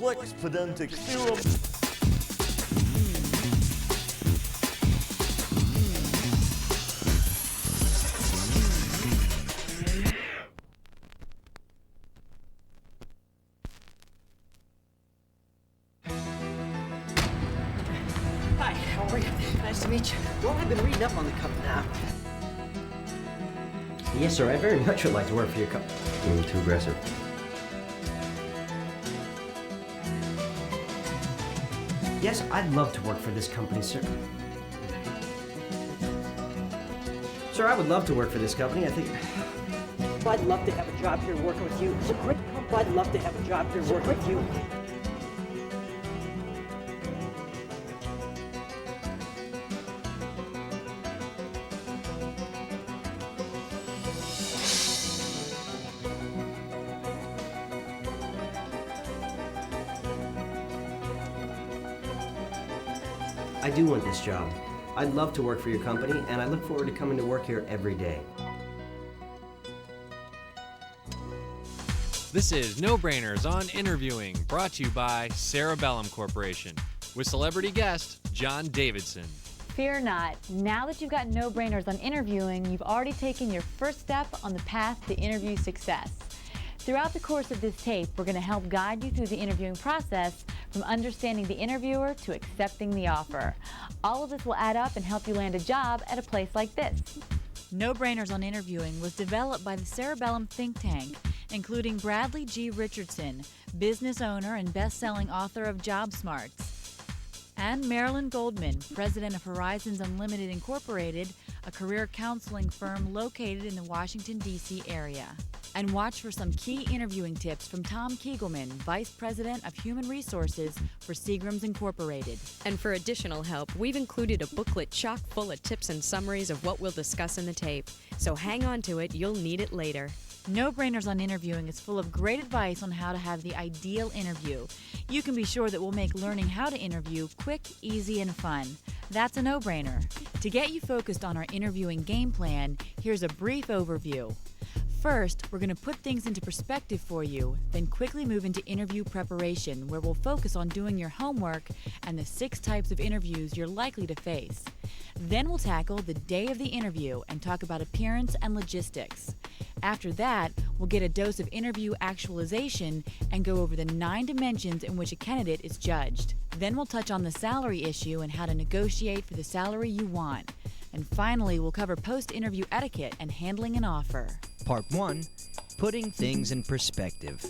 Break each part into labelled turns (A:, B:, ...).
A: complex pedantic theorem.
B: Hi, how are you? Nice to meet you. Well, I've been reading up on the company now. Yes, sir, I very much would like to work for your company.
C: Being too aggressive.
B: Yes, I'd love to work for this company, sir. Sir, I would love to work for this company. I think... I'd love to have a job here working with you. It's a great company. I'd love to have a job here working with you. I do want this job. I'd love to work for your company, and I look forward to coming to work here every day.
D: This is No Brainers on Interviewing, brought to you by Cerebellum Corporation, with celebrity guest John Davidson.
E: Fear not. Now that you've got No Brainers on Interviewing, you've already taken your first step on the path to interview success. Throughout the course of this tape, we're going to help guide you through the interviewing process, from understanding the interviewer to accepting the offer. All of this will add up and help you land a job at a place like this. No Brainers on Interviewing was developed by the Cerebellum think tank, including Bradley G. Richardson, business owner and best-selling author of Job Smarts, and Marilyn Goldman, president of Horizons Unlimited Incorporated, a career counseling firm located in the Washington, D.C. area. And watch for some key interviewing tips from Tom Kiegelman, Vice President of Human Resources for Seagram's Incorporated.
F: And for additional help, we've included a booklet chock full of tips and summaries of what we'll discuss in the tape. So hang on to it, you'll need it later.
E: No Brainers on Interviewing is full of great advice on how to have the ideal interview. You can be sure that we'll make learning how to interview quick, easy, and fun. That's a no-brainer. To get you focused on our interviewing game plan, here's a brief overview. First, we're going to put things into perspective for you, then quickly move into interview preparation, where we'll focus on doing your homework and the 6 types of interviews you're likely to face. Then we'll tackle the day of the interview and talk about appearance and logistics. After that, we'll get a dose of interview actualization and go over the 9 dimensions in which a candidate is judged. Then we'll touch on the salary issue and how to negotiate for the salary you want. And finally, we'll cover post-interview etiquette and handling an offer.
G: Part 1, Putting Things in Perspective.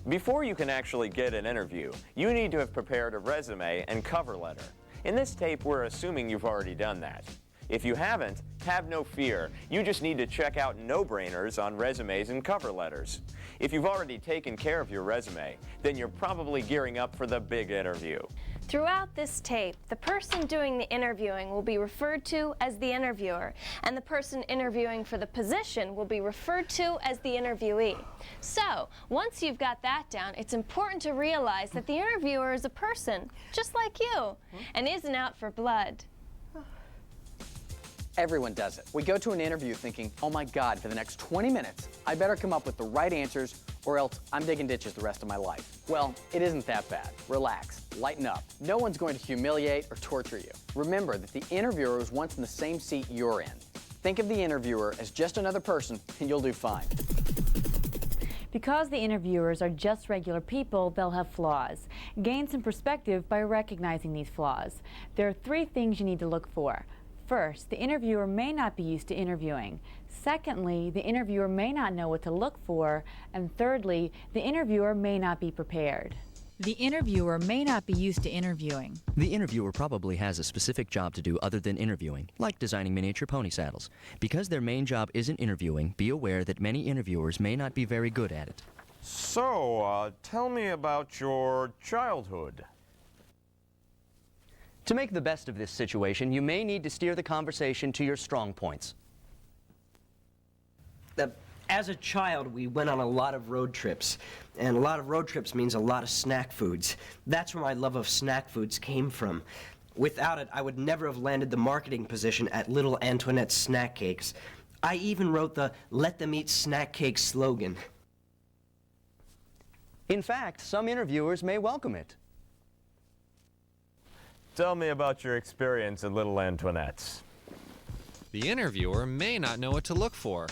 H: Before you can actually get an interview, you need to have prepared a resume and cover letter. In this tape, we're assuming you've already done that. If you haven't, have no fear. You just need to check out No Brainers on resumes and cover letters. If you've already taken care of your resume, then you're probably gearing up for the big interview.
I: Throughout this tape, the person doing the interviewing will be referred to as the interviewer, and the person interviewing for the position will be referred to as the interviewee. So, once you've got that down, it's important to realize that the interviewer is a person, just like you, and isn't out for blood.
J: Everyone does it. We go to an interview thinking, oh my God, for the next 20 minutes, I better come up with the right answers or else I'm digging ditches the rest of my life. Well, it isn't that bad. Relax, lighten up. No one's going to humiliate or torture you. Remember that the interviewer was once in the same seat you're in. Think of the interviewer as just another person and you'll do fine.
E: Because the interviewers are just regular people, they'll have flaws. Gain some perspective by recognizing these flaws. There are 3 things you need to look for. First, the interviewer may not be used to interviewing. Secondly, the interviewer may not know what to look for. And thirdly, the interviewer may not be prepared. The interviewer may not be used to interviewing.
C: The interviewer probably has a specific job to do other than interviewing, like designing miniature pony saddles. Because their main job isn't interviewing, be aware that many interviewers may not be very good at it.
A: So, tell me about your childhood.
C: To make the best of this situation, you may need to steer the conversation to your strong points.
B: As a child, we went on a lot of road trips, and a lot of road trips means a lot of snack foods. That's where my love of snack foods came from. Without it, I would never have landed the marketing position at Little Antoinette's Snack Cakes. I even wrote the "Let Them Eat Snack Cakes" slogan.
C: In fact, some interviewers may welcome it.
A: Tell me about your experience at Little Antoinette's.
D: The interviewer may not know what to look for.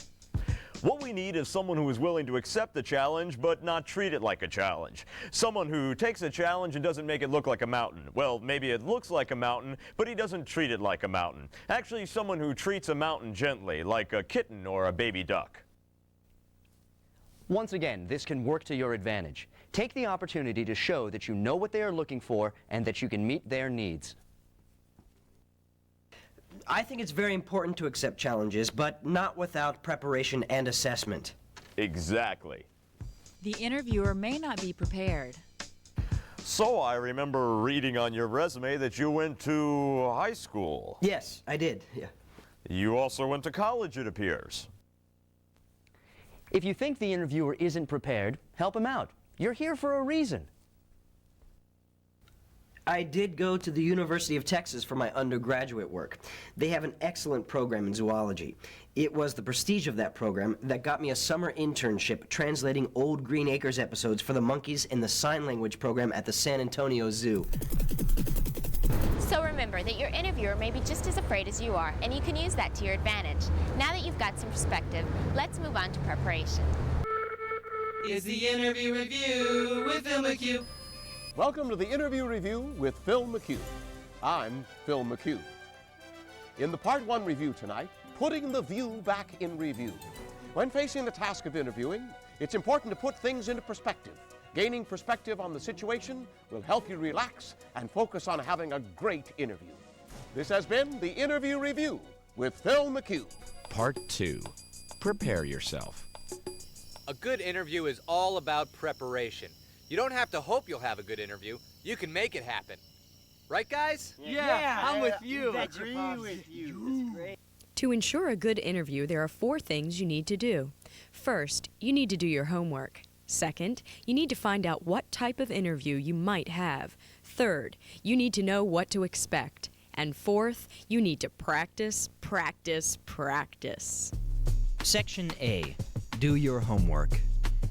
A: What we need is someone who is willing to accept the challenge but not treat it like a challenge. Someone who takes a challenge and doesn't make it look like a mountain. Well, maybe it looks like a mountain, but he doesn't treat it like a mountain. Actually, someone who treats a mountain gently, like a kitten or a baby duck.
C: Once again, this can work to your advantage. Take the opportunity to show that you know what they are looking for and that you can meet their needs.
B: I think it's very important to accept challenges, but not without preparation and assessment.
A: Exactly.
E: The interviewer may not be prepared.
A: So I remember reading on your resume that you went to high school.
B: Yes, I did. Yeah.
A: You also went to college, it appears.
C: If you think the interviewer isn't prepared, help him out. You're here for a reason.
B: I did go to the University of Texas for my undergraduate work. They have an excellent program in zoology. It was the prestige of that program that got me a summer internship translating old Green Acres episodes for the monkeys in the sign language program at the San Antonio Zoo.
K: So remember that your interviewer may be just as afraid as you are, and you can use that to your advantage. Now that you've got some perspective, let's move on to preparation.
L: It's the interview review with Phil McHugh.
M: Welcome to the Interview Review with Phil McHugh. I'm Phil McHugh. In the Part 1 review tonight, putting the view back in review. When facing the task of interviewing, it's important to put things into perspective. Gaining perspective on the situation will help you relax and focus on having a great interview. This has been the Interview Review with Phil McHugh.
D: Part 2. Prepare yourself.
N: A good interview is all about preparation. You don't have to hope you'll have a good interview. You can make it happen. Right, guys?
L: Yeah, I'm with you.
G: Agree with you.
F: To ensure a good interview, there are 4 things you need to do. First, you need to do your homework. Second, you need to find out what type of interview you might have. Third, you need to know what to expect. And fourth, you need to practice, practice, practice.
G: Section A. Do your homework.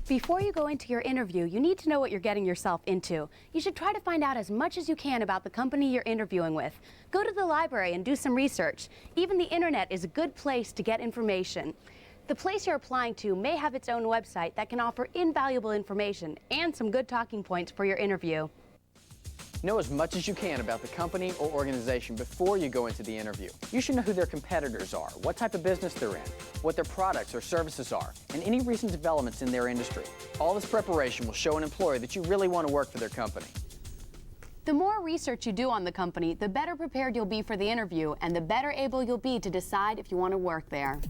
O: Before you go into your interview, you need to know what you're getting yourself into. You should try to find out as much as you can about the company you're interviewing with. Go to the library and do some research. Even the internet is a good place to get information. The place you're applying to may have its own website that can offer invaluable information and some good talking points for your interview.
J: Know as much as you can about the company or organization before you go into the interview. You should know who their competitors are, what type of business they're in, what their products or services are, and any recent developments in their industry. All this preparation will show an employer that you really want to work for their company.
O: The more research you do on the company, the better prepared you'll be for the interview and the better able you'll be to decide if you want to work there.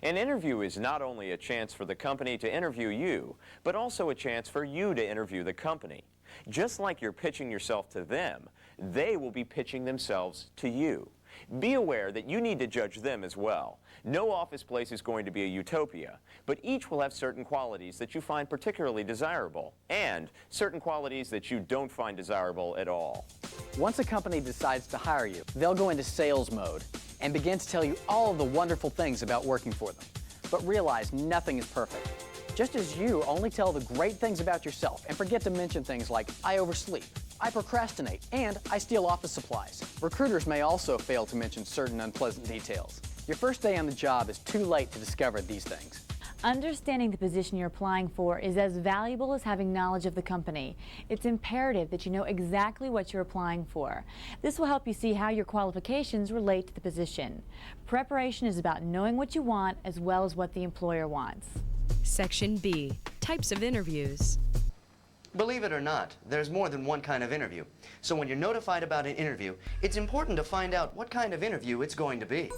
H: An interview is not only a chance for the company to interview you, but also a chance for you to interview the company. Just like you're pitching yourself to them, they will be pitching themselves to you. Be aware that you need to judge them as well. No office place is going to be a utopia, but each will have certain qualities that you find particularly desirable, and certain qualities that you don't find desirable at all.
J: Once a company decides to hire you, they'll go into sales mode and begin to tell you all of the wonderful things about working for them. But realize nothing is perfect. Just as you only tell the great things about yourself and forget to mention things like, I oversleep, I procrastinate, and I steal office supplies. Recruiters may also fail to mention certain unpleasant details. Your first day on the job is too late to discover these things.
E: Understanding the position you're applying for is as valuable as having knowledge of the company. It's imperative that you know exactly what you're applying for. This will help you see how your qualifications relate to the position. Preparation is about knowing what you want as well as what the employer wants.
F: Section B. Types of interviews.
C: Believe it or not, there's more than one kind of interview. So when you're notified about an interview, it's important to find out what kind of interview it's going to be.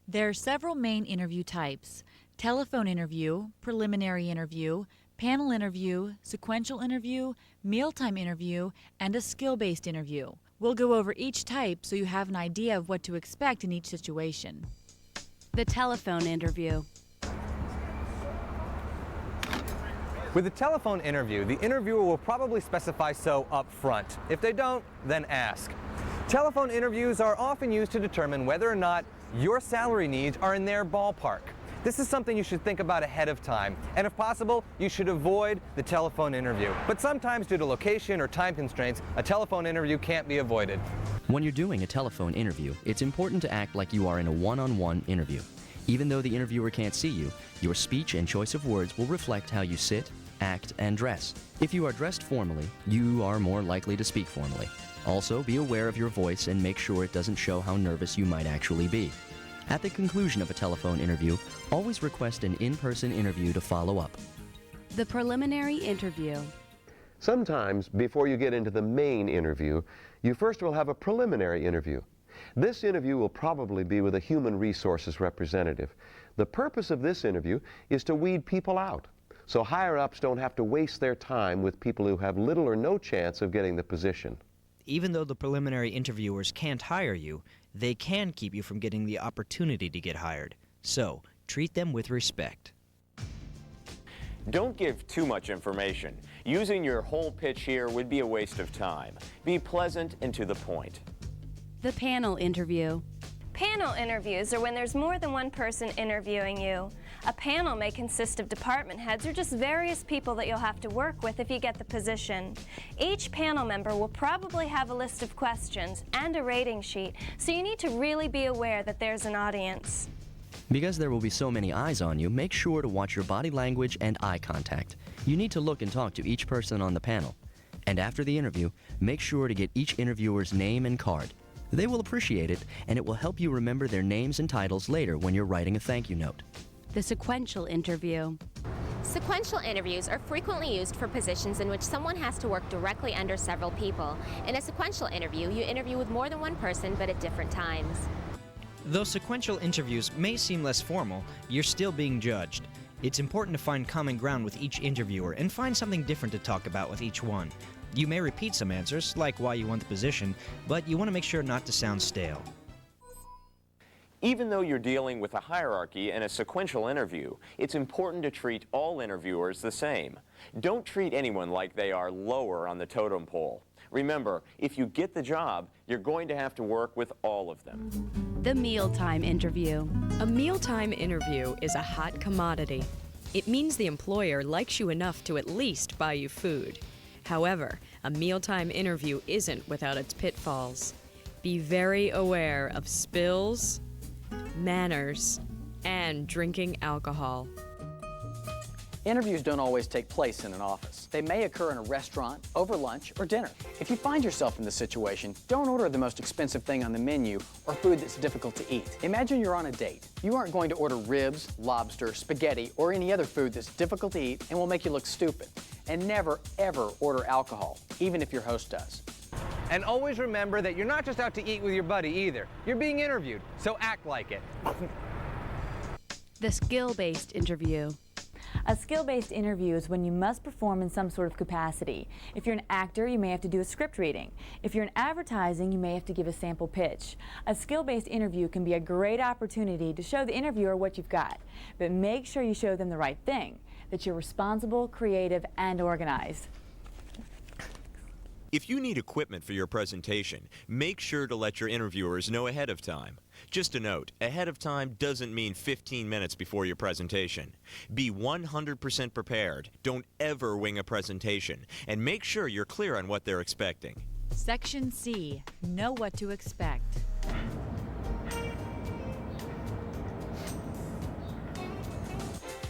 E: There are several main interview types: telephone interview, preliminary interview, panel interview, sequential interview, mealtime interview, and a skill-based interview. We'll go over each type so you have an idea of what to expect in each situation.
O: The telephone interview.
P: With a telephone interview, the interviewer will probably specify so up front. If they don't, then ask. Telephone interviews are often used to determine whether or not your salary needs are in their ballpark. This is something you should think about ahead of time, and if possible, you should avoid the telephone interview. But sometimes, due to location or time constraints, a telephone interview can't be avoided.
C: When you're doing a telephone interview, it's important to act like you are in a one-on-one interview. Even though the interviewer can't see you, your speech and choice of words will reflect how you sit, act, and dress. If you are dressed formally, you are more likely to speak formally. Also, be aware of your voice and make sure it doesn't show how nervous you might actually be. At the conclusion of a telephone interview, always request an in-person interview to follow up.
O: The preliminary interview.
M: Sometimes, before you get into the main interview, you first will have a preliminary interview. This interview will probably be with a human resources representative. The purpose of this interview is to weed people out, so higher-ups don't have to waste their time with people who have little or no chance of getting the position.
G: Even though the preliminary interviewers can't hire you, they can keep you from getting the opportunity to get hired. So, treat them with respect.
H: Don't give too much information. Using your whole pitch here would be a waste of time. Be pleasant and to the point.
O: The panel interview.
I: Panel interviews are when there's more than one person interviewing you. A panel may consist of department heads or just various people that you'll have to work with if you get the position. Each panel member will probably have a list of questions and a rating sheet, so you need to really be aware that there's an audience.
C: Because there will be so many eyes on you, make sure to watch your body language and eye contact. You need to look and talk to each person on the panel. And after the interview, make sure to get each interviewer's name and card. They will appreciate it, and it will help you remember their names and titles later when you're writing a thank you note.
O: The sequential interview.
K: Sequential interviews are frequently used for positions in which someone has to work directly under several people. In a sequential interview, you interview with more than one person, but at different times.
G: Though sequential interviews may seem less formal, you're still being judged. It's important to find common ground with each interviewer and find something different to talk about with each one. You may repeat some answers, like why you want the position, but you want to make sure not to sound stale.
H: Even though you're dealing with a hierarchy in a sequential interview, it's important to treat all interviewers the same. Don't treat anyone like they are lower on the totem pole. Remember, if you get the job, you're going to have to work with all of them.
O: The mealtime interview.
F: A mealtime interview is a hot commodity. It means the employer likes you enough to at least buy you food. However, a mealtime interview isn't without its pitfalls. Be very aware of spills, manners, and drinking alcohol.
J: Interviews don't always take place in an office. They may occur in a restaurant, over lunch, or dinner. If you find yourself in this situation, don't order the most expensive thing on the menu or food that's difficult to eat. Imagine you're on a date. You aren't going to order ribs, lobster, spaghetti, or any other food that's difficult to eat and will make you look stupid. And never, ever order alcohol, even if your host does.
P: And always remember that you're not just out to eat with your buddy either. You're being interviewed, so act like it.
O: The skill-based interview.
E: A skill-based interview is when you must perform in some sort of capacity. If you're an actor, you may have to do a script reading. If you're in advertising, you may have to give a sample pitch. A skill-based interview can be a great opportunity to show the interviewer what you've got, but make sure you show them the right thing, that you're responsible, creative, and organized.
A: If you need equipment for your presentation, make sure to let your interviewers know ahead of time. Just a note, ahead of time doesn't mean 15 minutes before your presentation. Be 100% prepared. Don't ever wing a presentation, and make sure you're clear on what they're expecting.
E: Section C, know what to expect.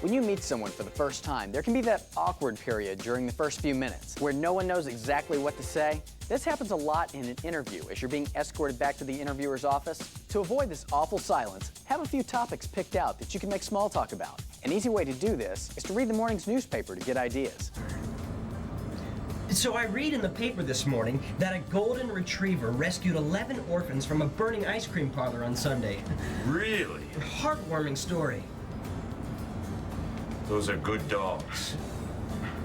J: When you meet someone for the first time, there can be that awkward period during the first few minutes where no one knows exactly what to say. This happens a lot in an interview as you're being escorted back to the interviewer's office. To avoid this awful silence, have a few topics picked out that you can make small talk about. An easy way to do this is to read the morning's newspaper to get ideas.
B: So I read in the paper this morning that a golden retriever rescued 11 orphans from a burning ice cream parlor on Sunday.
A: Really?
B: Heartwarming story.
A: Those are good dogs.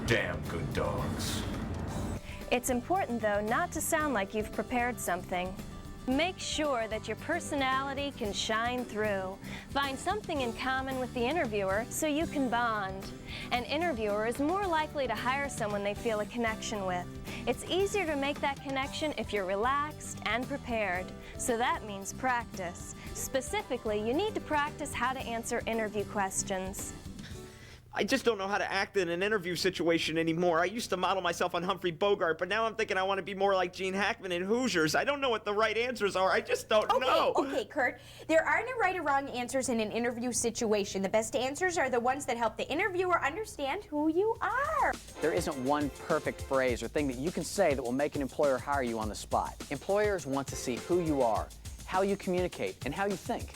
A: Damn good dogs.
I: It's important, though, not to sound like you've prepared something. Make sure that your personality can shine through. Find something in common with the interviewer so you can bond. An interviewer is more likely to hire someone they feel a connection with. It's easier to make that connection if you're relaxed and prepared. So that means practice. Specifically, you need to practice how to answer interview questions.
Q: I just don't know how to act in an interview situation anymore. I used to model myself on Humphrey Bogart, but now I'm thinking I want to be more like Gene Hackman in Hoosiers. I don't know what the right answers are. I just don't know.
R: Okay, Kurt. There are no right or wrong answers in an interview situation. The best answers are the ones that help the interviewer understand who you are.
J: There isn't one perfect phrase or thing that you can say that will make an employer hire you on the spot. Employers want to see who you are, how you communicate, and how you think.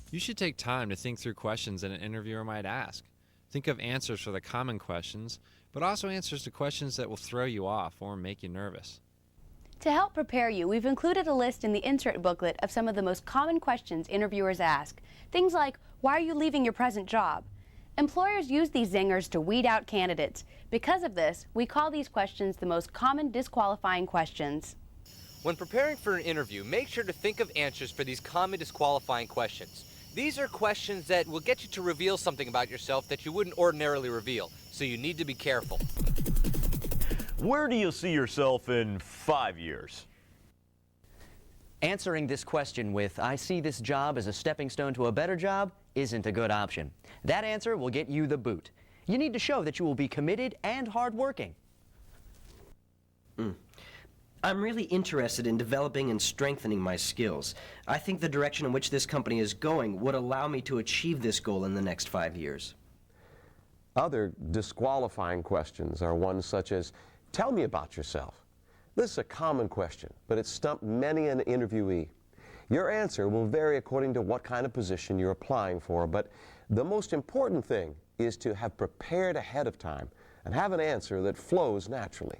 D: You should take time to think through questions that an interviewer might ask. Think of answers for the common questions, but also answers to questions that will throw you off or make you nervous.
O: To help prepare you, we've included a list in the insert booklet of some of the most common questions interviewers ask. Things like, why are you leaving your present job? Employers use these zingers to weed out candidates. Because of this, we call these questions the most common disqualifying questions.
N: When preparing for an interview, make sure to think of answers for these common disqualifying questions. These are questions that will get you to reveal something about yourself that you wouldn't ordinarily reveal, so you need to be careful.
A: Where do you see yourself in 5 years?
C: Answering this question with, I see this job as a stepping stone to a better job, isn't a good option. That answer will get you the boot. You need to show that you will be committed and hardworking.
B: I'm really interested in developing and strengthening my skills. I think the direction in which this company is going would allow me to achieve this goal in the next 5 years.
M: Other disqualifying questions are ones such as, tell me about yourself. This is a common question, but it's stumped many an interviewee. Your answer will vary according to what kind of position you're applying for, but the most important thing is to have prepared ahead of time and have an answer that flows naturally.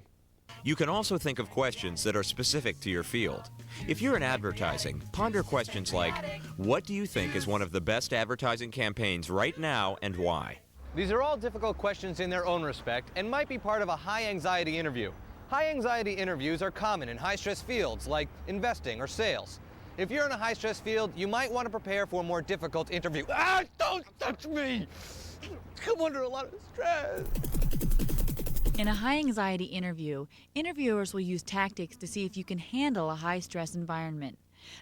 S: You can also think of questions that are specific to your field. If you're in advertising, ponder questions like, what do you think is one of the best advertising campaigns right now and why?
P: These are all difficult questions in their own respect and might be part of a high-anxiety interview. High-anxiety interviews are common in high-stress fields like investing or sales. If you're in a high-stress field, you might want to prepare for a more difficult interview. Ah, don't touch me! I'm under a lot of stress.
E: In a high-anxiety interview, interviewers will use tactics to see if you can handle a high-stress environment.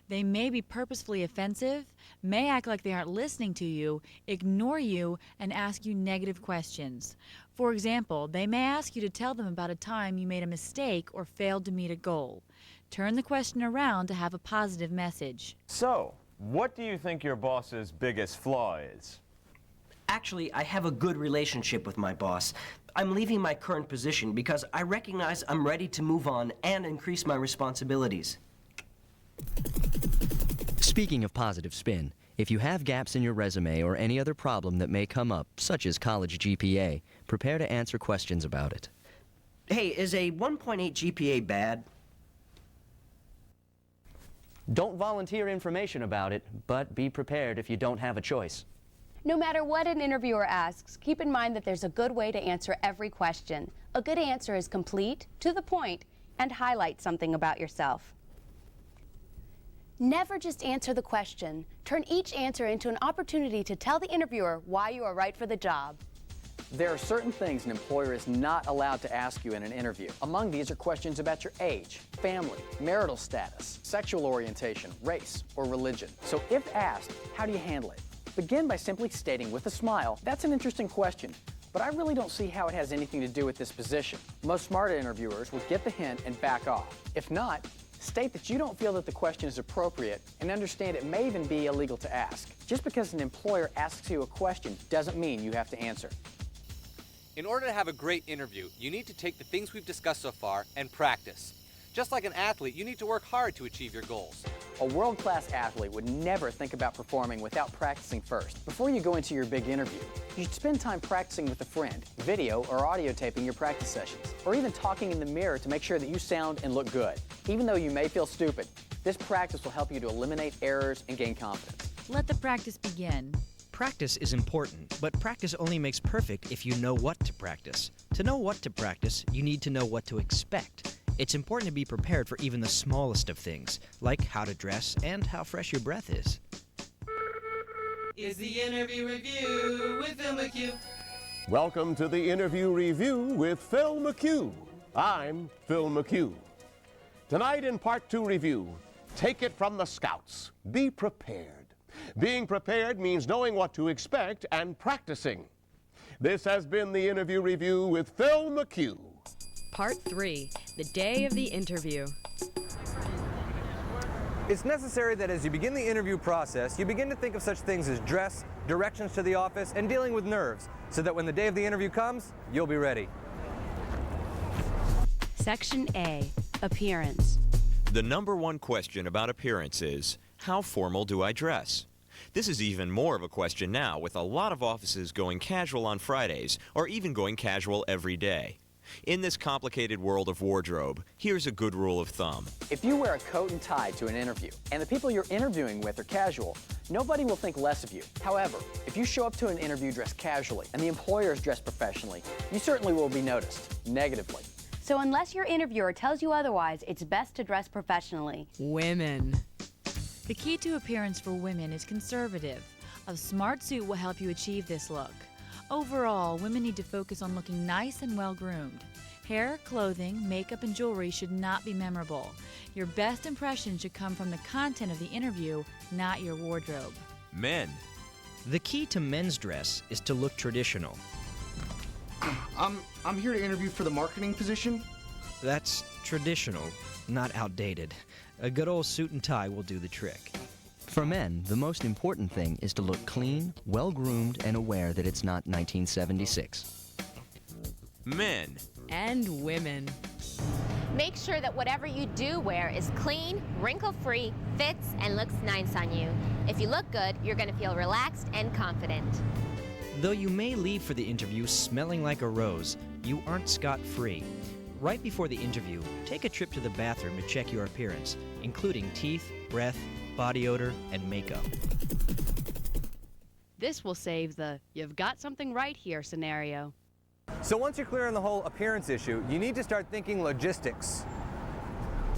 E: They may be purposefully offensive, may act like they aren't listening to you, ignore you, and ask you negative questions. For example, they may ask you to tell them about a time you made a mistake or failed to meet a goal. Turn the question around to have a positive message.
A: So, what do you think your boss's biggest flaw is?
B: Actually, I have a good relationship with my boss. I'm leaving my current position because I recognize I'm ready to move on and increase my responsibilities.
C: Speaking of positive spin, if you have gaps in your resume or any other problem that may come up, such as college GPA, prepare to answer questions about it.
B: Hey, is a 1.8 GPA bad?
C: Don't volunteer information about it, but be prepared if you don't have a choice.
O: No matter what an interviewer asks, keep in mind that there's a good way to answer every question. A good answer is complete, to the point, and highlights something about yourself. Never just answer the question. Turn each answer into an opportunity to tell the interviewer why you are right for the job.
J: There are certain things an employer is not allowed to ask you in an interview. Among these are questions about your age, family, marital status, sexual orientation, race, or religion. So if asked, how do you handle it? Begin by simply stating with a smile, that's an interesting question, but I really don't see how it has anything to do with this position. Most smarter interviewers would get the hint and back off. If not, state that you don't feel that the question is appropriate and understand it may even be illegal to ask. Just because an employer asks you a question doesn't mean you have to answer.
N: In order to have a great interview, you need to take the things we've discussed so far and practice. Just like an athlete, you need to work hard to achieve your goals.
J: A world-class athlete would never think about performing without practicing first. Before you go into your big interview, you should spend time practicing with a friend, video or audio taping your practice sessions, or even talking in the mirror to make sure that you sound and look good. Even though you may feel stupid, this practice will help you to eliminate errors and gain confidence.
E: Let the practice begin.
G: Practice is important, but practice only makes perfect if you know what to practice. To know what to practice, you need to know what to expect. It's important to be prepared for even the smallest of things, like how to dress and how fresh your breath is.
L: Is the interview review with Phil McHugh.
M: Welcome to the Interview Review with Phil McHugh. I'm Phil McHugh. Tonight in Part 2 review, take it from the Scouts. Be prepared. Being prepared means knowing what to expect and practicing. This has been the Interview Review with Phil McHugh.
F: Part 3, the day of the interview.
P: It's necessary that as you begin the interview process, you begin to think of such things as dress, directions to the office, and dealing with nerves, so that when the day of the interview comes, you'll be ready.
O: Section A, Appearance.
S: The number one question about appearance is, how formal do I dress? This is even more of a question now, with a lot of offices going casual on Fridays, or even going casual every day. In this complicated world of wardrobe, here's a good rule of thumb.
J: If you wear a coat and tie to an interview, and the people you're interviewing with are casual, nobody will think less of you. However, if you show up to an interview dressed casually, and the employer is dressed professionally, you certainly will be noticed, negatively.
O: So unless your interviewer tells you otherwise, it's best to dress professionally.
F: Women.
E: The key to appearance for women is conservative. A smart suit will help you achieve this look. Overall, women need to focus on looking nice and well-groomed. Hair, clothing, makeup, and jewelry should not be memorable. Your best impression should come from the content of the interview, not your wardrobe.
S: Men.
G: The key to men's dress is to look traditional.
T: I'm here to interview for the marketing position.
G: That's traditional, not outdated. A good old suit and tie will do the trick.
C: For men, the most important thing is to look clean, well-groomed, and aware that it's not 1976.
S: Men.
F: And women.
K: Make sure that whatever you do wear is clean, wrinkle-free, fits, and looks nice on you. If you look good, you're going to feel relaxed and confident.
G: Though you may leave for the interview smelling like a rose, you aren't scot-free. Right before the interview, take a trip to the bathroom to check your appearance, including teeth, breath, body odor, and makeup.
O: This will save the "you've got something right here" scenario.
P: So once you're clear on the whole appearance issue, you need to start thinking logistics.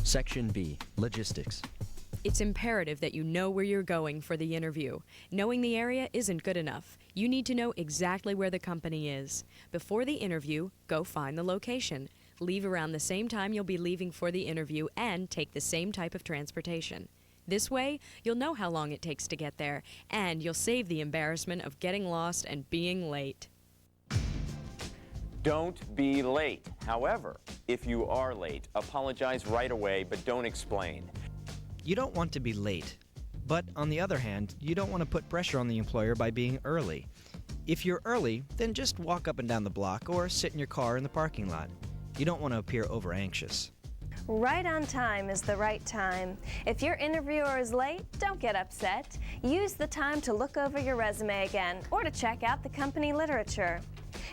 C: Section B, Logistics.
F: It's imperative that you know where you're going for the interview. Knowing the area isn't good enough. You need to know exactly where the company is. Before the interview, go find the location. Leave around the same time you'll be leaving for the interview and take the same type of transportation. This way, you'll know how long it takes to get there, and you'll save the embarrassment of getting lost and being late.
H: Don't be late. However, if you are late, apologize right away, but don't explain.
G: You don't want to be late. But on the other hand, you don't want to put pressure on the employer by being early. If you're early, then just walk up and down the block or sit in your car in the parking lot. You don't want to appear over-anxious.
I: Right on time is the right time. If your interviewer is late, don't get upset. Use the time to look over your resume again or to check out the company literature.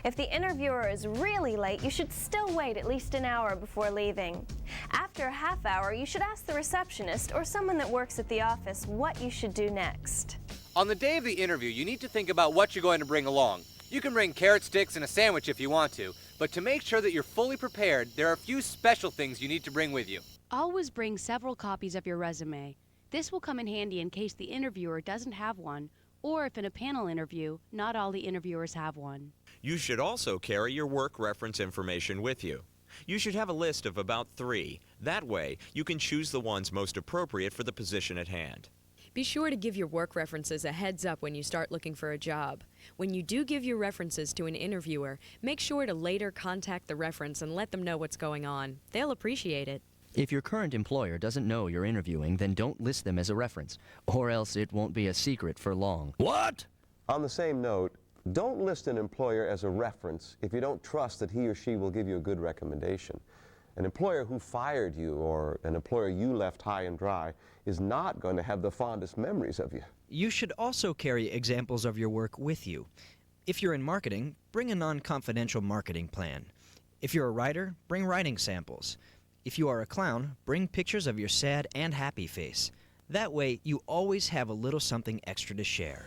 I: If the interviewer is really late, you should still wait at least an hour before leaving. After a half hour, you should ask the receptionist or someone that works at the office what you should do next.
N: On the day of the interview, you need to think about what you're going to bring along. You can bring carrot sticks and a sandwich if you want to, but to make sure that you're fully prepared, there are a few special things you need to bring with you.
O: Always bring several copies of your resume. This will come in handy in case the interviewer doesn't have one, or if in a panel interview, not all the interviewers have one.
S: You should also carry your work reference information with you. You should have a list of about 3. That way, you can choose the ones most appropriate for the position at hand.
F: Be sure to give your work references a heads up when you start looking for a job. When you do give your references to an interviewer, make sure to later contact the reference and let them know what's going on. They'll appreciate it.
C: If your current employer doesn't know you're interviewing, then don't list them as a reference, or else it won't be a secret for long.
M: What? On the same note, don't list an employer as a reference if you don't trust that he or she will give you a good recommendation. An employer who fired you or an employer you left high and dry is not going to have the fondest memories of you.
G: You should also carry examples of your work with you. If you're in marketing, bring a non-confidential marketing plan. If you're a writer, bring writing samples. If you are a clown, bring pictures of your sad and happy face. That way, you always have a little something extra to share.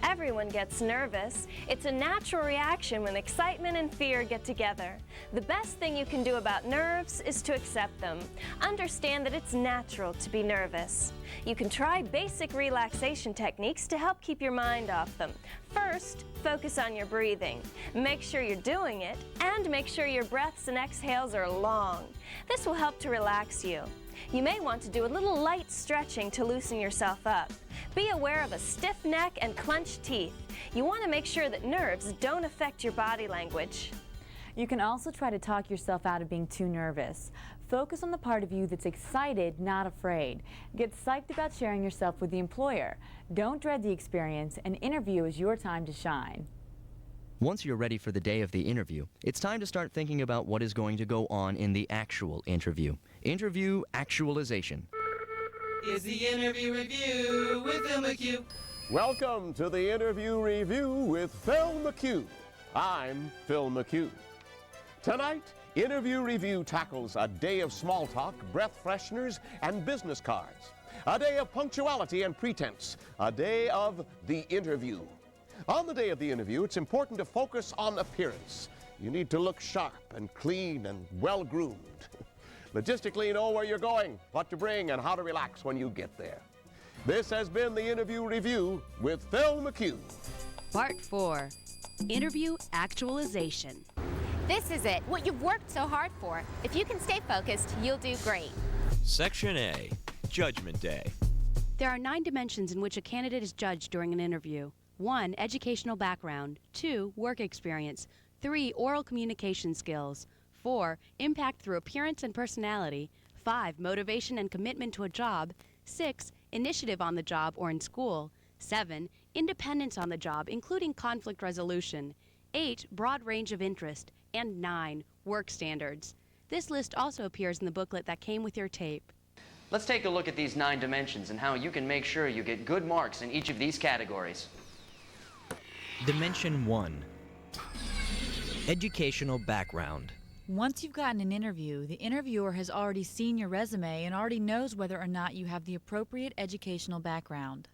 I: Everyone gets nervous. It's a natural reaction when excitement and fear get together. The best thing you can do about nerves is to accept them. Understand that it's natural to be nervous. You can try basic relaxation techniques to help keep your mind off them. First, focus on your breathing. Make sure you're doing it, and make sure your breaths and exhales are long. This will help to relax you. You may want to do a little light stretching to loosen yourself up. Be aware of a stiff neck and clenched teeth. You want to make sure that nerves don't affect your body language.
E: You can also try to talk yourself out of being too nervous. Focus on the part of you that's excited, not afraid. Get psyched about sharing yourself with the employer. Don't dread the experience. An interview is your time to shine.
C: Once you're ready for the day of the interview, it's time to start thinking about what is going to go on in the actual interview. Interview actualization.
L: Is the interview review with Phil McHugh.
M: Welcome to the Interview Review with Phil McHugh. I'm Phil McHugh. Tonight, Interview Review tackles a day of small talk, breath fresheners, and business cards. A day of punctuality and pretense. A day of the interview. On the day of the interview, it's important to focus on appearance. You need to look sharp and clean and well-groomed. Logistically, know where you're going, what to bring, and how to relax when you get there. This has been the Interview Review with Phil McHugh.
O: Part 4, Interview Actualization.
K: This is it, what you've worked so hard for. If you can stay focused, you'll do great.
S: Section A, Judgment Day.
O: There are 9 dimensions in which a candidate is judged during an interview. 1, educational background. 2, work experience. 3, oral communication skills. 4, impact through appearance and personality. 5, motivation and commitment to a job. 6, initiative on the job or in school. 7, independence on the job, including conflict resolution. 8, broad range of interest. And 9, work standards. This list also appears in the booklet that came with your tape.
C: Let's take a look at these 9 dimensions and how you can make sure you get good marks in each of these categories.
G: Dimension 1. Educational background.
E: Once you've gotten an interview, the interviewer has already seen your resume and already knows whether or not you have the appropriate educational background.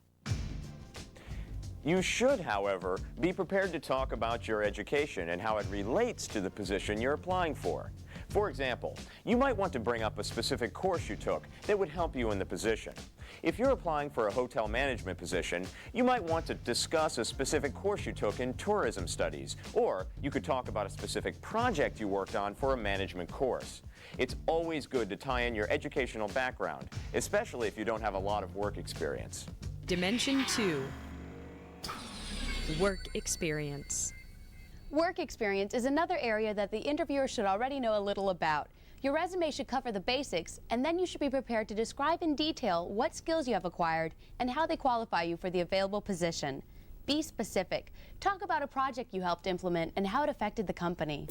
H: You should, however, be prepared to talk about your education and how it relates to the position you're applying for. For example, you might want to bring up a specific course you took that would help you in the position. If you're applying for a hotel management position, you might want to discuss a specific course you took in tourism studies, or you could talk about a specific project you worked on for a management course. It's always good to tie in your educational background, especially if you don't have a lot of work experience.
F: Dimension 2. Work experience.
O: Work experience is another area that the interviewer should already know a little about. Your resume should cover the basics, and then you should be prepared to describe in detail what skills you have acquired and how they qualify you for the available position. Be specific. Talk about a project you helped implement and how it affected the company.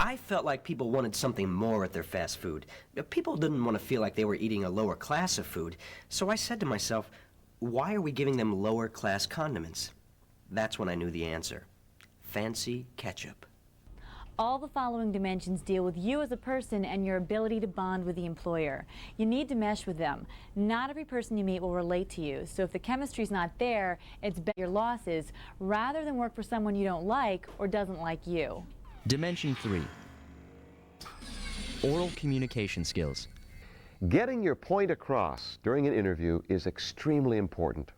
B: I felt like people wanted something more at their fast food. People didn't want to feel like they were eating a lower class of food, so I said to myself, why are we giving them lower class condiments? That's when I knew the answer. Fancy ketchup.
E: All the following dimensions deal with you as a person and your ability to bond with the employer. You need to mesh with them. Not every person you meet will relate to you, so if the chemistry's not there, it's bet your losses, rather than work for someone you don't like or doesn't like you.
C: Dimension 3. Oral communication skills.
M: Getting your point across during an interview is extremely important.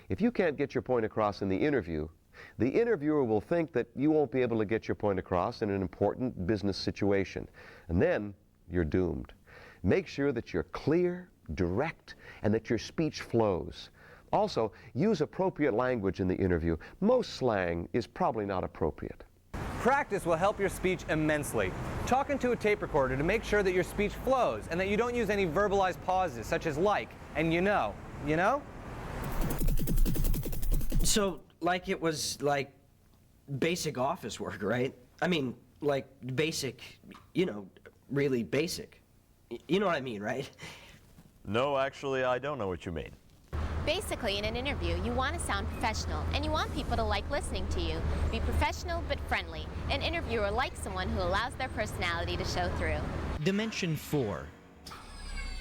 M: If you can't get your point across in the interviewer will think that you won't be able to get your point across in an important business situation, and then you're doomed. Make sure that you're clear, direct, and that your speech flows. Also, use appropriate language in the interview. Most slang is probably not appropriate.
P: Practice will help your speech immensely. Talk into a tape recorder to make sure that your speech flows and that you don't use any verbalized pauses such as like and you know. You know?
B: So, like it was like basic office work, right? I mean, like basic, you know, really basic. You know what I mean, right?
A: No, actually, I don't know what you mean.
K: Basically, in an interview, you want to sound professional, and you want people to like listening to you. Be professional but friendly. An interviewer likes someone who allows their personality to show through.
G: Dimension 4.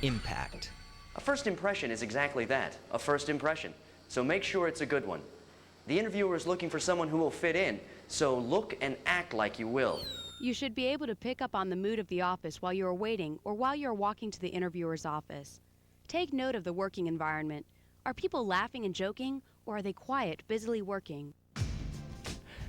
G: Impact.
C: A first impression is exactly that, a first impression.
U: so make sure it's a good one. The interviewer is looking for someone who will fit in, so look and act like you will.
O: You should be able to pick up on the mood of the office while you are waiting or while you are walking to the interviewer's office. Take note of the working environment. Are people laughing and joking, or are they quiet, busily working?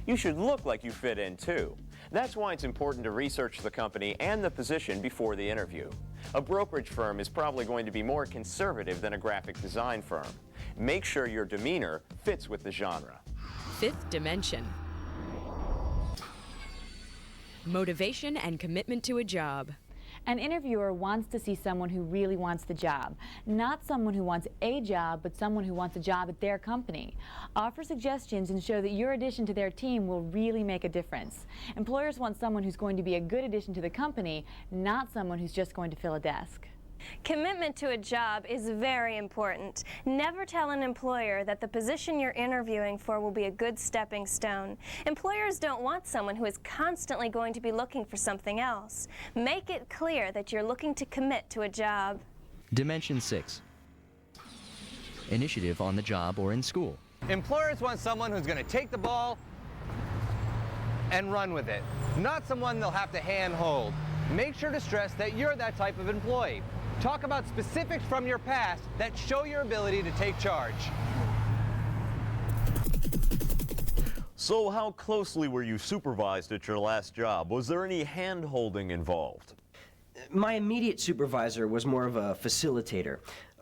H: You should look like you fit in too. That's why it's important to research the company and the position before the interview. A brokerage firm is probably going to be more conservative than a graphic design firm. Make sure your demeanor fits with the genre.
F: Fifth dimension. Motivation and commitment to a job.
E: An interviewer wants to see someone who really wants the job, not someone who wants a job, but someone who wants a job at their company. Offer suggestions and show that your addition to their team will really make a difference. Employers want someone who's going to be a good addition to the company, not someone who's just going to fill a desk.
I: Commitment to a job is very important. Never tell an employer that the position you're interviewing for will be a good stepping stone. Employers don't want someone who is constantly going to be looking for something else. Make it clear that you're looking to commit to a job.
C: Dimension 6. Initiative on the job or in school.
P: Employers want someone who's going to take the ball and run with it, not someone they'll have to hand-hold. Make sure to stress that you're that type of employee. Talk about specifics from your past that show your ability to take charge.
A: So how closely were you supervised at your last job? Was there any hand-holding involved?
B: My immediate supervisor was more of a facilitator.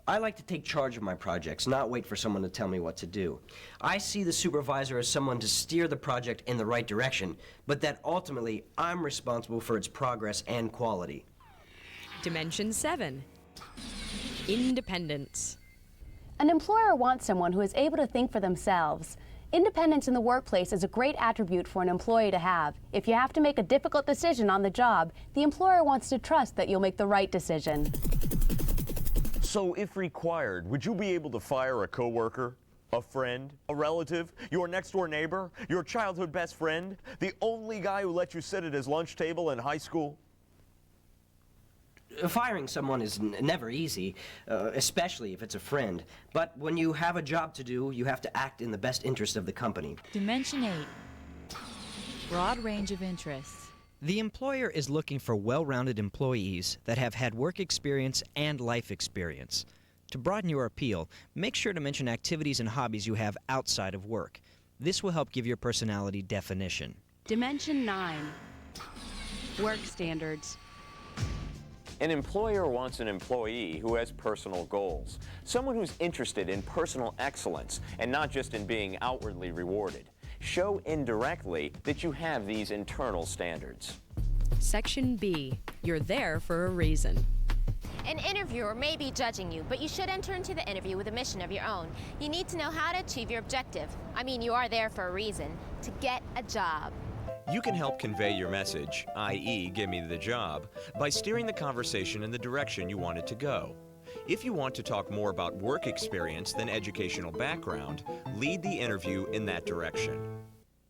B: I like to take charge of my projects, not wait for someone to tell me what to do. I see the supervisor as someone to steer the project in the right direction, but that ultimately I'm responsible for its progress and quality.
F: Dimension 7. Independence.
O: An employer wants someone who is able to think for themselves. Independence in the workplace is a great attribute for an employee to have. If you have to make a difficult decision on the job, the employer wants to trust that you'll make the right decision.
A: So if required, would you be able to fire a coworker, a friend, a relative, your next-door neighbor, your childhood best friend, the only guy who let you sit at his lunch table in high school?
B: Firing someone is never easy, especially if it's a friend. But when you have a job to do, you have to act in the best interest of the company.
E: Dimension 8. Broad range of interests.
G: The employer is looking for well-rounded employees that have had work experience and life experience. To broaden your appeal, make sure to mention activities and hobbies you have outside of work. This will help give your personality definition.
O: Dimension 9. Work standards.
H: An employer wants an employee who has personal goals, someone who's interested in personal excellence and not just in being outwardly rewarded. Show indirectly that you have these internal standards.
F: Section B. You're there for a reason.
K: An interviewer may be judging you, but you should enter into the interview with a mission of your own. You need to know how to achieve your objective. I mean, you are there for a reason, to get a job.
S: You can help convey your message, i.e., give me the job, by steering the conversation in the direction you want it to go. If you want to talk more about work experience than educational background, lead the interview in that direction.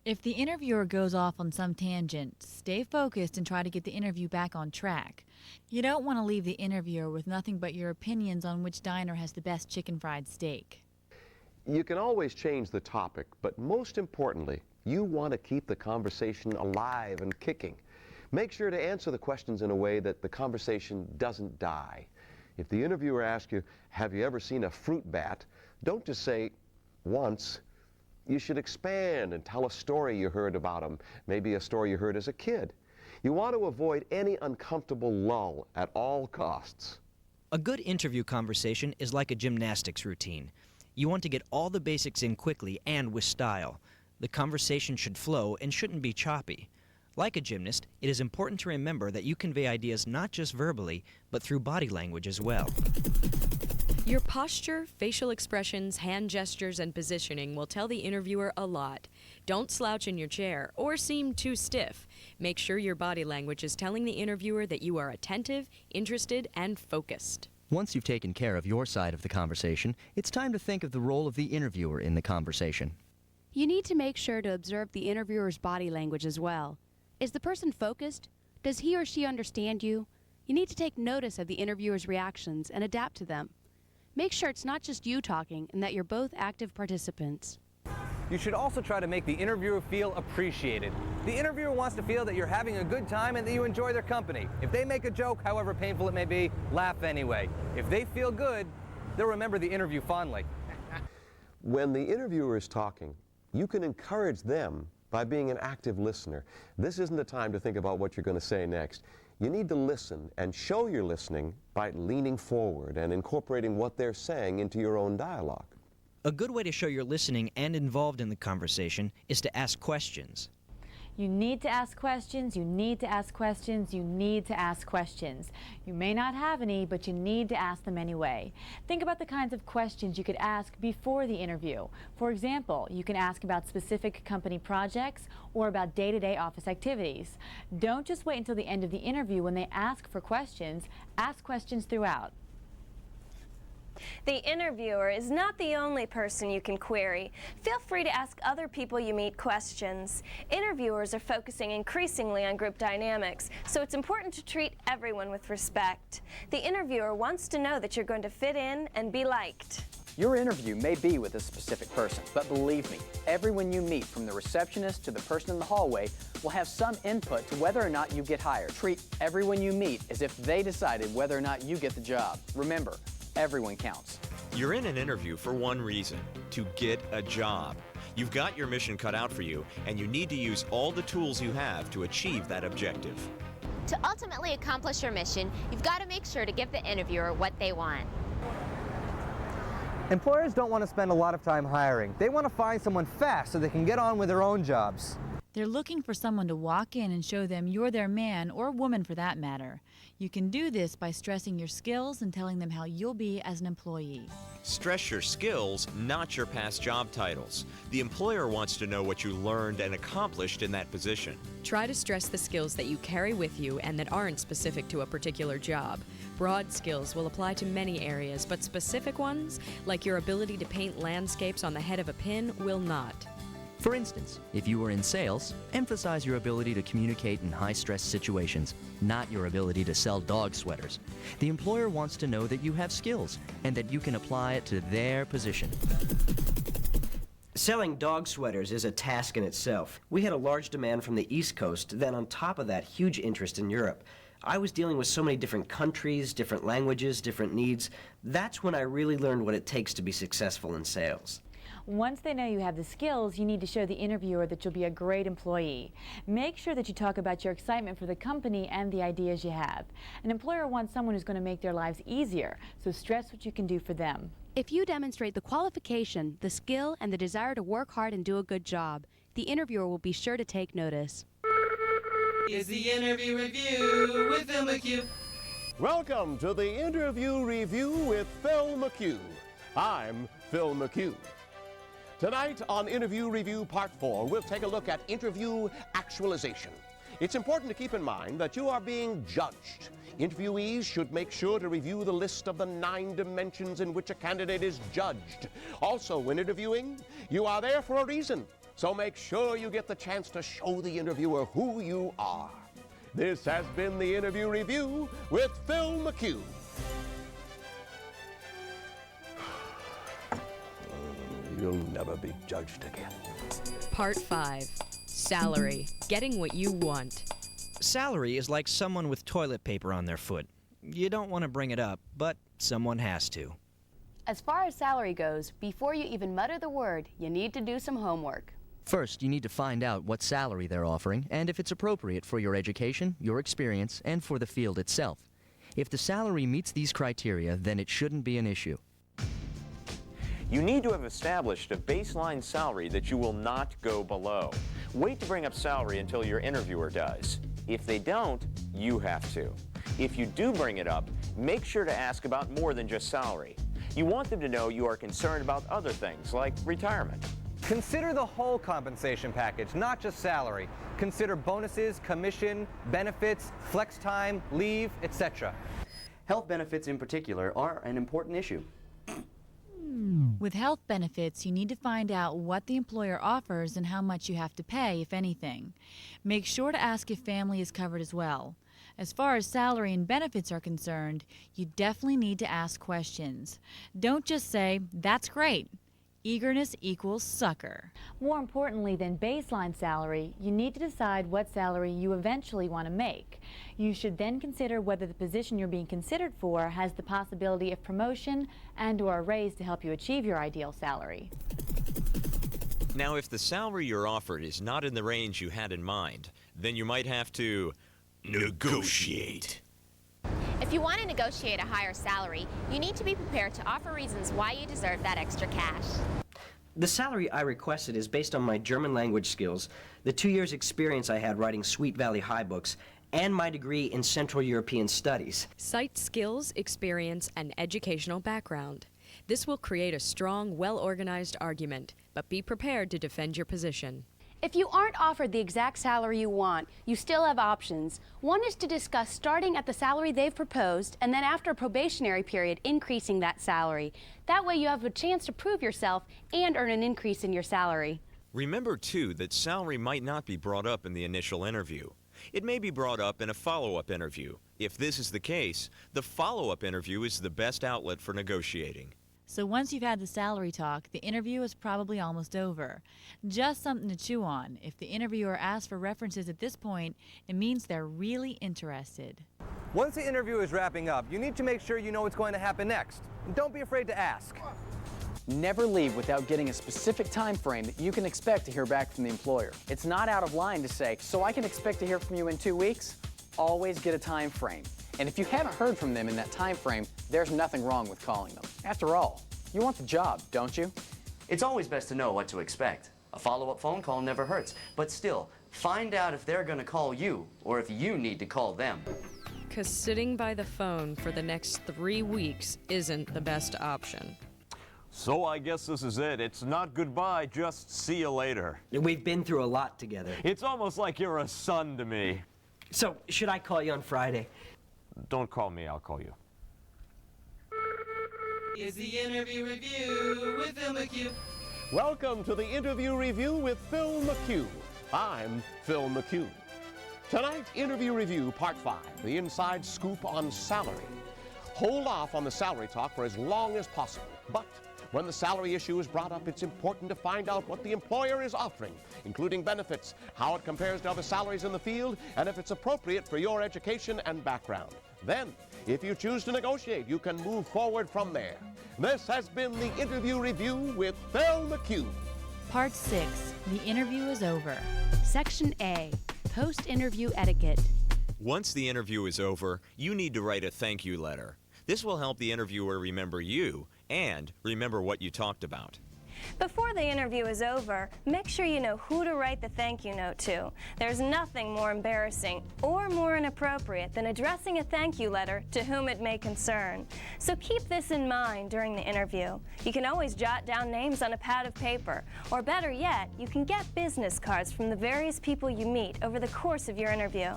E: If the interviewer goes off on some tangent, stay focused and try to get the interview back on track. You don't want to leave the interviewer with nothing but your opinions on which diner has the best chicken fried steak.
M: You can always change the topic, but most importantly, you want to keep the conversation alive and kicking. Make sure to answer the questions in a way that the conversation doesn't die. If the interviewer asks you, have you ever seen a fruit bat? Don't just say, once. You should expand and tell a story you heard about them, maybe a story you heard as a kid. You want to avoid any uncomfortable lull at all costs.
G: A good interview conversation is like a gymnastics routine. You want to get all the basics in quickly and with style. The conversation should flow and shouldn't be choppy. Like a gymnast, it is important to remember that you convey ideas not just verbally, but through body language as well.
F: Your posture, facial expressions, hand gestures, and positioning will tell the interviewer a lot. Don't slouch in your chair or seem too stiff. Make sure your body language is telling the interviewer that you are attentive, interested, and focused.
C: Once you've taken care of your side of the conversation, it's time to think of the role of the interviewer in the conversation.
O: You need to make sure to observe the interviewer's body language as well. Is the person focused? Does he or she understand you? You need to take notice of the interviewer's reactions and adapt to them. Make sure it's not just you talking and that you're both active participants.
P: You should also try to make the interviewer feel appreciated. The interviewer wants to feel that you're having a good time and that you enjoy their company. If they make a joke, however painful it may be, laugh anyway. If they feel good, they'll remember the interview fondly.
M: When the interviewer is talking, you can encourage them by being an active listener. This isn't the time to think about what you're going to say next. You need to listen and show you're listening by leaning forward and incorporating what they're saying into your own dialogue.
G: A good way to show you're listening and involved in the conversation is to ask questions.
E: You need to ask questions, you need to ask questions, you need to ask questions. You may not have any, but you need to ask them anyway. Think about the kinds of questions you could ask before the interview. For example, you can ask about specific company projects or about day-to-day office activities. Don't just wait until the end of the interview when they ask for questions. Ask questions throughout.
I: The interviewer is not the only person you can query. Feel free to ask other people you meet questions. Interviewers are focusing increasingly on group dynamics, so it's important to treat everyone with respect. The interviewer wants to know that you're going to fit in and be liked.
J: Your interview may be with a specific person, but believe me, everyone you meet, from the receptionist to the person in the hallway, will have some input to whether or not you get hired. Treat everyone you meet as if they decided whether or not you get the job. Remember, everyone counts.
S: You're in an interview for one reason: to get a job. You've got your mission cut out for you, and you need to use all the tools you have to achieve that objective.
K: To ultimately accomplish your mission, you've got to make sure to give the interviewer what they want.
P: Employers don't want to spend a lot of time hiring. They want to find someone fast so they can get on with their own jobs.
E: They're looking for someone to walk in and show them you're their man, or woman for that matter. You can do this by stressing your skills and telling them how you'll be as an employee.
S: Stress your skills, not your past job titles. The employer wants to know what you learned and accomplished in that position.
F: Try to stress the skills that you carry with you and that aren't specific to a particular job. Broad skills will apply to many areas, but specific ones, like your ability to paint landscapes on the head of a pin, will not.
C: For instance, if you were in sales, emphasize your ability to communicate in high-stress situations, not your ability to sell dog sweaters. The employer wants to know that you have skills and that you can apply it to their position.
B: Selling dog sweaters is a task in itself. We had a large demand from the East Coast, then on top of that, huge interest in Europe. I was dealing with so many different countries, different languages, different needs. That's when I really learned what it takes to be successful in sales.
E: Once they know you have the skills, you need to show the interviewer that you'll be a great employee. Make sure that you talk about your excitement for the company and the ideas you have. An employer wants someone who's going to make their lives easier, so stress what you can do for them.
O: If you demonstrate the qualification, the skill, and the desire to work hard and do a good job, the interviewer will be sure to take notice.
L: Is the interview review with Phil McHugh.
M: Welcome to the Interview Review with Phil McHugh. I'm Phil McHugh. Tonight on Interview Review Part 4, we'll take a look at interview actualization. It's important to keep in mind that you are being judged. Interviewees should make sure to review the list of the 9 dimensions in which a candidate is judged. Also, when interviewing, you are there for a reason, so make sure you get the chance to show the interviewer who you are. This has been the Interview Review with Phil McHugh. You'll never be judged again.
F: Part 5. Salary. Getting what you want.
G: Salary is like someone with toilet paper on their foot. You don't want to bring it up, but someone has to.
O: As far as salary goes, before you even mutter the word, you need to do some homework.
C: First, you need to find out what salary they're offering and if it's appropriate for your education, your experience, and for the field itself. If the salary meets these criteria, then it shouldn't be an issue.
H: You need to have established a baseline salary that you will not go below. Wait to bring up salary until your interviewer does. If they don't, you have to. If you do bring it up, make sure to ask about more than just salary. You want them to know you are concerned about other things like retirement.
P: Consider the whole compensation package, not just salary. Consider bonuses, commission, benefits, flex time, leave, etc.
U: Health benefits in particular are an important issue.
E: With health benefits, you need to find out what the employer offers and how much you have to pay, if anything. Make sure to ask if family is covered as well. As far as salary and benefits are concerned, you definitely need to ask questions. Don't just say, "That's great." Eagerness equals sucker.
Q: More importantly than baseline salary, you need to decide what salary you eventually want to make. You should then consider whether the position you're being considered for has the possibility of promotion and/or a raise to help you achieve your ideal salary.
S: Now, if the salary you're offered is not in the range you had in mind, then you might have to negotiate.
K: If you want to negotiate a higher salary, you need to be prepared to offer reasons why you deserve that extra cash.
B: The salary I requested is based on my German language skills, the 2 years experience I had writing Sweet Valley High books, and my degree in Central European Studies.
F: Cite skills, experience, and educational background. This will create a strong, well-organized argument, but be prepared to defend your position.
O: If you aren't offered the exact salary you want, you still have options. One is to discuss starting at the salary they've proposed, and then after a probationary period, increasing that salary. That way you have a chance to prove yourself and earn an increase in your salary.
S: Remember, too, that salary might not be brought up in the initial interview. It may be brought up in a follow-up interview. If this is the case, the follow-up interview is the best outlet for negotiating.
E: So once you've had the salary talk, the interview is probably almost over. Just something to chew on. If the interviewer asks for references at this point, it means they're really interested.
P: Once the interview is wrapping up, you need to make sure you know what's going to happen next. And don't be afraid to ask.
J: Never leave without getting a specific time frame that you can expect to hear back from the employer. It's not out of line to say, "So I can expect to hear from you in 2 weeks?" Always get a time frame. And if you haven't heard from them in that time frame, there's nothing wrong with calling them. After all, you want the job, don't you?
U: It's always best to know what to expect. A follow-up phone call never hurts. But still, find out if they're going to call you or if you need to call them.
F: 'Cause sitting by the phone for the next 3 weeks isn't the best option.
A: So I guess this is it. It's not goodbye, just see you later.
B: We've been through a lot together.
A: It's almost like you're a son to me.
B: So, should I call you on Friday?
A: Don't call me, I'll call you.
L: Is the interview review with Phil McHugh.
M: Welcome to the Interview Review with Phil McHugh. I'm Phil McHugh. Tonight, Interview Review Part 5, the inside scoop on salary. Hold off on the salary talk for as long as possible, but when the salary issue is brought up, it's important to find out what the employer is offering, including benefits, how it compares to other salaries in the field, and if it's appropriate for your education and background. Then, if you choose to negotiate, you can move forward from there. This has been the Interview Review with Phil McHugh.
E: Part 6. The interview is over.
O: Section A, post-interview etiquette.
S: Once the interview is over, you need to write a thank you letter. This will help the interviewer remember you and remember what you talked about.
I: Before the interview is over, make sure you know who to write the thank you note to. There's nothing more embarrassing or more inappropriate than addressing a thank you letter to whom it may concern. So keep this in mind during the interview. You can always jot down names on a pad of paper, or better yet, you can get business cards from the various people you meet over the course of your interview.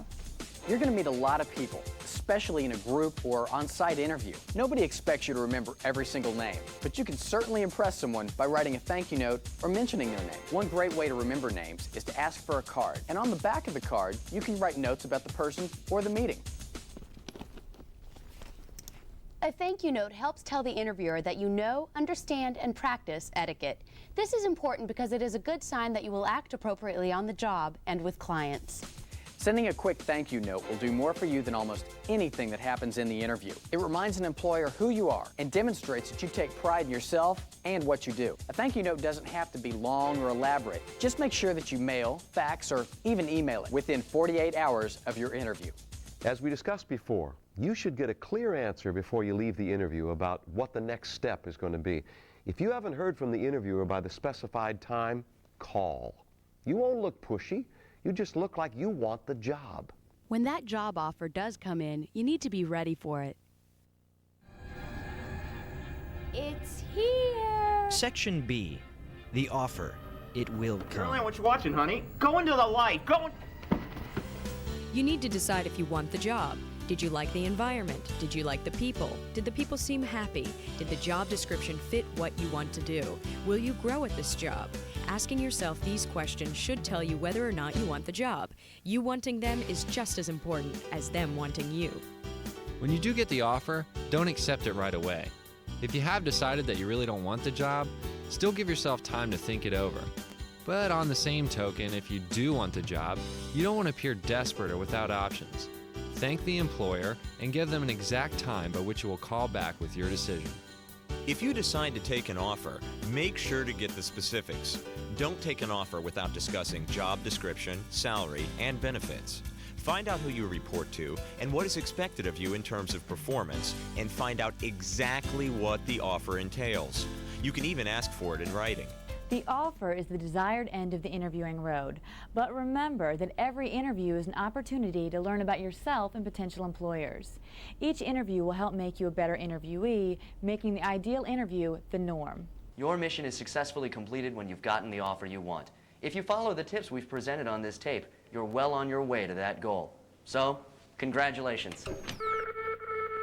J: You're going to meet a lot of people, especially in a group or on-site interview. Nobody expects you to remember every single name, but you can certainly impress someone by writing a thank you note or mentioning their name. One great way to remember names is to ask for a card, and on the back of the card, you can write notes about the person or the meeting.
O: A thank you note helps tell the interviewer that you know, understand, and practice etiquette. This is important because it is a good sign that you will act appropriately on the job and with clients.
J: Sending a quick thank you note will do more for you than almost anything that happens in the interview. It reminds an employer who you are and demonstrates that you take pride in yourself and what you do. A thank you note doesn't have to be long or elaborate. Just make sure that you mail, fax, or even email it within 48 hours of your interview.
M: As we discussed before, you should get a clear answer before you leave the interview about what the next step is going to be. If you haven't heard from the interviewer by the specified time, call. You won't look pushy. You just look like you want the job.
O: When that job offer does come in, you need to be ready for it.
R: It's here.
G: Section B, the offer. It will come.
V: Caroline, what you watching, honey? Go into the light. Go.
F: You need to decide if you want the job. Did you like the environment? Did you like the people? Did the people seem happy? Did the job description fit what you want to do? Will you grow at this job? Asking yourself these questions should tell you whether or not you want the job. You wanting them is just as important as them wanting you.
D: When you do get the offer, don't accept it right away. If you have decided that you really don't want the job, still give yourself time to think it over. But on the same token, if you do want the job, you don't want to appear desperate or without options. Thank the employer and give them an exact time by which you will call back with your decision.
S: If you decide to take an offer, make sure to get the specifics. Don't take an offer without discussing job description, salary, and benefits. Find out who you report to and what is expected of you in terms of performance, and find out exactly what the offer entails. You can even ask for it in writing.
Q: The offer is the desired end of the interviewing road, but remember that every interview is an opportunity to learn about yourself and potential employers. Each interview will help make you a better interviewee, making the ideal interview the norm.
U: Your mission is successfully completed when you've gotten the offer you want. If you follow the tips we've presented on this tape, you're well on your way to that goal. So, congratulations.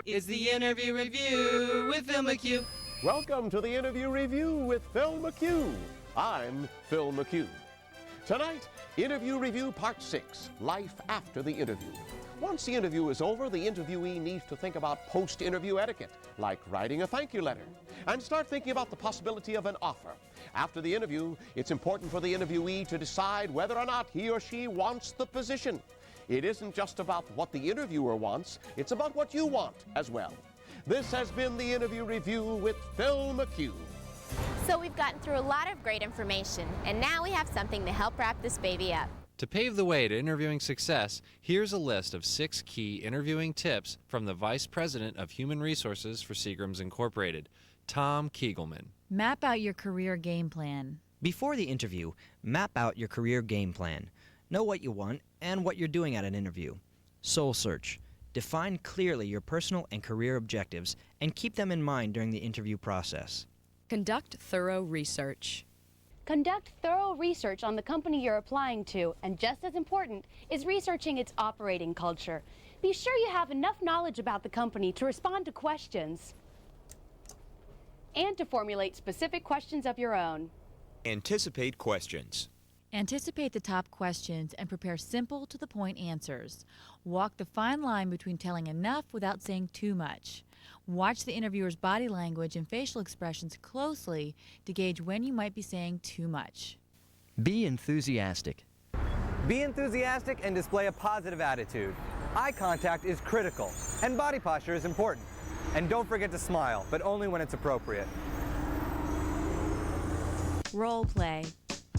L: It's the interview review with Phil McHugh.
M: Welcome to the Interview Review with Phil McHugh. I'm Phil McHugh. Tonight, Interview Review Part 6, Life After the Interview. Once the interview is over, the interviewee needs to think about post-interview etiquette, like writing a thank you letter, and start thinking about the possibility of an offer. After the interview, it's important for the interviewee to decide whether or not he or she wants the position. It isn't just about what the interviewer wants, it's about what you want as well. This has been the Interview Review with Phil McHugh.
K: So we've gotten through a lot of great information, and now we have something to help wrap this baby up.
D: To pave the way to interviewing success, here's a list of 6 key interviewing tips from the Vice President of Human Resources for Seagram's Incorporated, Tom Kegelman.
E: Map out your career game plan.
G: Before the interview, map out your career game plan. Know what you want and what you're doing at an interview. Soul search. Define clearly your personal and career objectives and keep them in mind during the interview process.
F: Conduct thorough research.
O: Conduct thorough research on the company you're applying to, and just as important is researching its operating culture. Be sure you have enough knowledge about the company to respond to questions and to formulate specific questions of your own.
S: Anticipate questions.
E: Anticipate the top questions and prepare simple, to-the-point answers. Walk the fine line between telling enough without saying too much. Watch the interviewer's body language and facial expressions closely to gauge when you might be saying too much.
C: Be enthusiastic.
P: Be enthusiastic and display a positive attitude. Eye contact is critical, and body posture is important. And don't forget to smile, but only when it's appropriate.
E: Role play.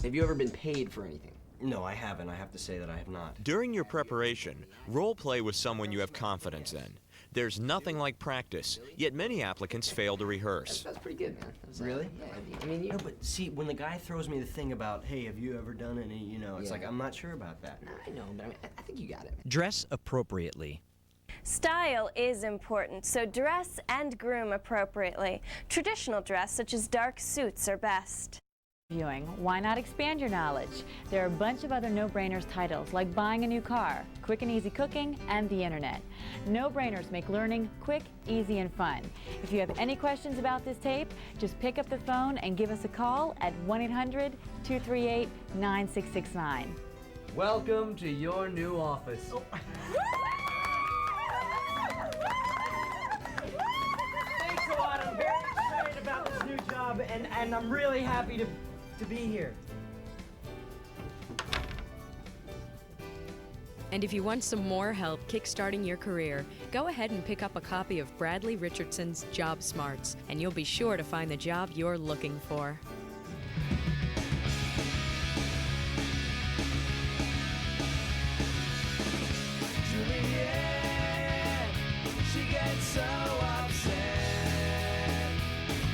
B: Have you ever been paid for anything? No, I haven't. I have to say that I have not.
S: During your preparation, role play with someone you have confidence in. There's nothing like practice, yet many applicants fail to rehearse.
B: That's pretty good, man. Really? Yeah, I mean, no, but see, when the guy throws me the thing about, hey, have you ever done any, it's like, I'm not sure about that.
V: No, I know, but I think you got it, man.
G: Dress appropriately.
I: Style is important, so dress and groom appropriately. Traditional dress, such as dark suits, are best.
Q: Why not expand your knowledge? There are a bunch of other no-brainers titles like buying a new car, quick and easy cooking, and the internet. No-brainers make learning quick, easy, and fun. If you have any questions about this tape, just pick up the phone and give us a call at 1-800-238-9669.
W: Welcome to your new office.
B: Thanks a lot. I'm very excited about this new job, and I'm really happy to be here.
F: And if you want some more help kickstarting your career, go ahead and pick up a copy of Bradley Richardson's Job Smarts, and you'll be sure to find the job you're looking for.
L: Juliet, she gets so upset.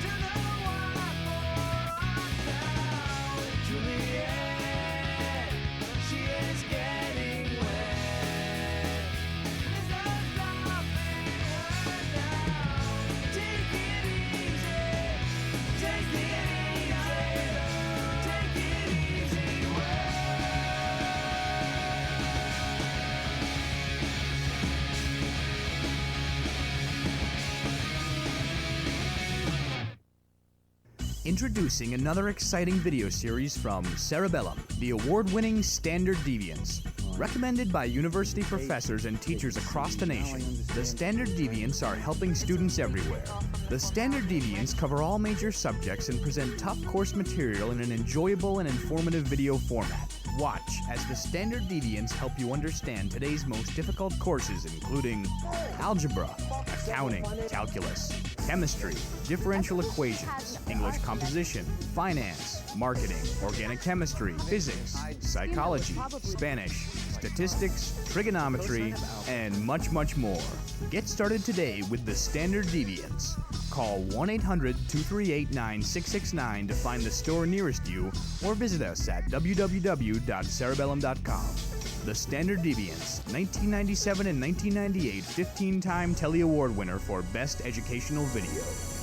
L: Don't know why now. Juliet, she is getting wet. There's no stopping her now. Take it easy, take it easy.
H: Introducing another exciting video series from Cerebellum, the award-winning Standard Deviants. Recommended by university professors and teachers across the nation, the Standard Deviants are helping students everywhere. The Standard Deviants cover all major subjects and present tough course material in an enjoyable and informative video format. Watch as the Standard Deviants help you understand today's most difficult courses, including algebra, accounting, calculus, chemistry, differential equations, English composition, finance, marketing, organic chemistry, physics, psychology, Spanish, statistics, trigonometry, and much, much more. Get started today with the Standard Deviants. Call 1-800-238-9669 to find the store nearest you or visit us at www.cerebellum.com. The Standard Deviants, 1997 and 1998 15-time Telly Award winner for Best Educational Video.